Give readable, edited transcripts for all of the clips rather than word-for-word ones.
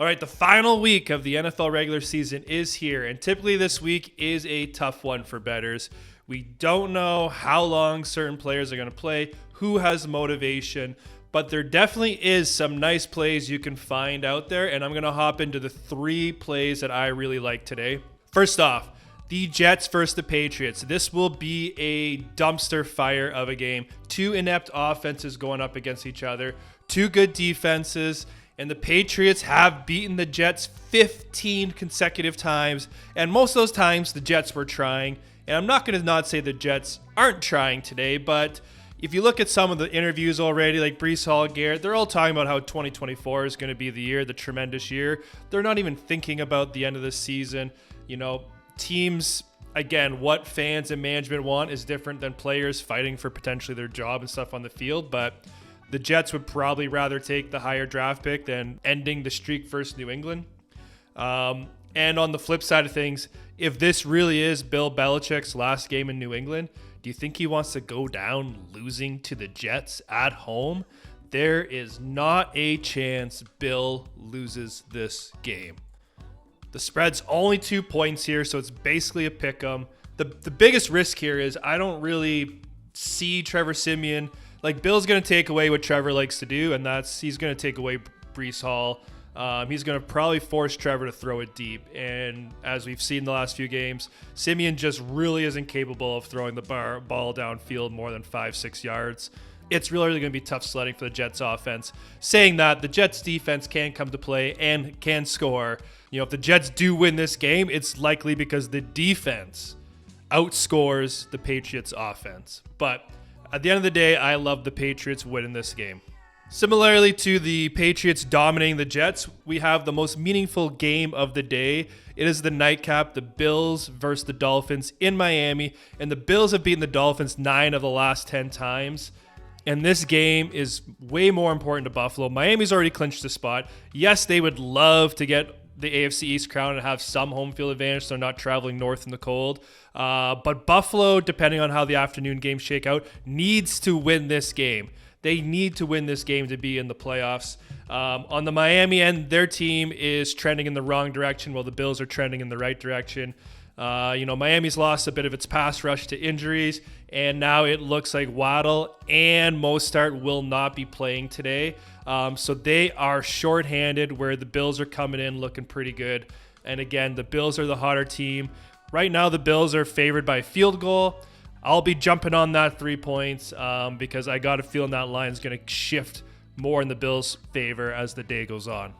All right, the final week of the NFL regular season is here, and typically this week is a tough one for bettors. We don't know how long certain players are going to play, who has motivation, but there definitely is some nice plays you can find out there, and I'm going to hop into the 3 plays that I really like today. First off, the Jets versus the Patriots. This will be a dumpster fire of a game. 2 inept offenses going up against each other, 2 good defenses, and the Patriots have beaten the Jets 15 consecutive times, and most of those times the Jets were trying. And I'm not going to not say the Jets aren't trying today, but if you look at some of the interviews already, like Breece Hall, Garrett, they're all talking about how 2024 is going to be the year, the tremendous year. They're not even thinking about the end of the season. You know, teams, again, what fans and management want is different than players fighting for potentially their job and stuff on the field, but the Jets would probably rather take the higher draft pick than ending the streak versus New England. And on the flip side of things, if this really is Bill Belichick's last game in New England, do you think he wants to go down losing to the Jets at home? There is not a chance Bill loses this game. The spread's only 2 points here, so it's basically a pick 'em. The biggest risk here is I don't really see Trevor Siemian. Like, Bill's going to take away what Trevor likes to do, and he's going to take away Breece Hall. He's going to probably force Trevor to throw it deep. And as we've seen the last few games, Siemian just really isn't capable of throwing the ball downfield more than 5-6 yards. It's really going to be tough sledding for the Jets offense. Saying that, the Jets defense can come to play and can score. You know, if the Jets do win this game, it's likely because the defense outscores the Patriots offense. But at the end of the day, I love the Patriots winning this game. Similarly to the Patriots dominating the Jets, we have the most meaningful game of the day. It is the nightcap, the Bills versus the Dolphins in Miami. And the Bills have beaten the Dolphins 9 of the last 10 times. And this game is way more important to Buffalo. Miami's already clinched the spot. Yes, they would love to get the AFC East crown and have some home field advantage, so they're not traveling north in the cold. But Buffalo, depending on how the afternoon games shake out, needs to win this game. They need to win this game to be in the playoffs. On the Miami end, their team is trending in the wrong direction while the Bills are trending in the right direction. Miami's lost a bit of its pass rush to injuries, and now it looks like Waddle and Mostert will not be playing today. So they are shorthanded, where the Bills are coming in looking pretty good. And again, the Bills are the hotter team. Right now, the Bills are favored by a field goal. I'll be jumping on that 3 points because I got a feeling that line is going to shift more in the Bills' favor as the day goes on.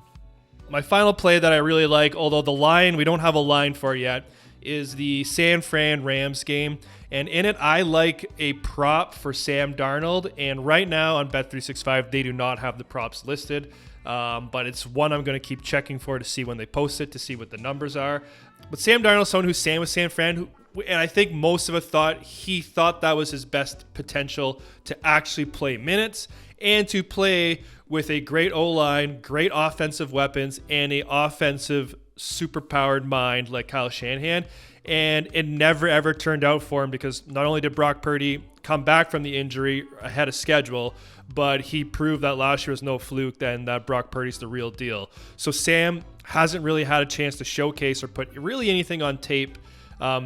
My final play that I really like, although the line, we don't have a line for it yet, is the San Fran Rams game. And in it, I like a prop for Sam Darnold. And right now on Bet365, they do not have the props listed. But it's one I'm going to keep checking for to see when they post it, to see what the numbers are. But Sam Darnold, someone who's staying with San Fran, and I think most of us thought that was his best potential to actually play minutes and to play with a great O-line, great offensive weapons, and a offensive superpowered mind like Kyle Shanahan. And it never, ever turned out for him, because not only did Brock Purdy come back from the injury ahead of schedule, but he proved that last year was no fluke, then that Brock Purdy's the real deal. So Sam hasn't really had a chance to showcase or put really anything on tape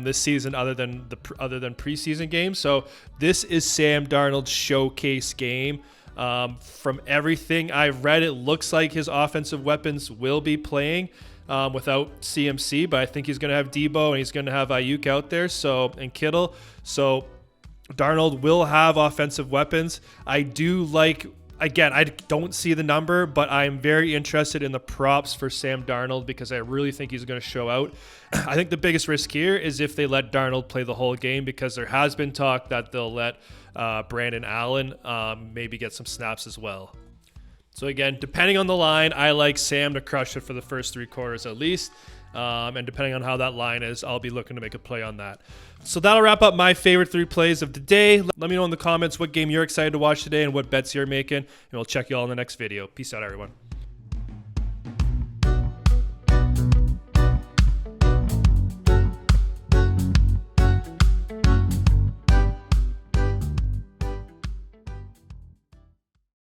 this season other than preseason games. So this is Sam Darnold's showcase game. From everything I've read, it looks like his offensive weapons will be playing without CMC, but I think he's going to have Debo and he's going to have Ayuk out there, and Kittle. So Darnold will have offensive weapons. I do like, again, I don't see the number, but I'm very interested in the props for Sam Darnold because I really think he's going to show out. I think the biggest risk here is if they let Darnold play the whole game, because there has been talk that they'll let Brandon Allen maybe get some snaps as well. So again, depending on the line, I like Sam to crush it for the first 3 quarters at least. And depending on how that line is, I'll be looking to make a play on that. So that'll wrap up my favorite 3 plays of the day. Let me know in the comments what game you're excited to watch today and what bets you're making. And we'll check you all in the next video. Peace out, everyone.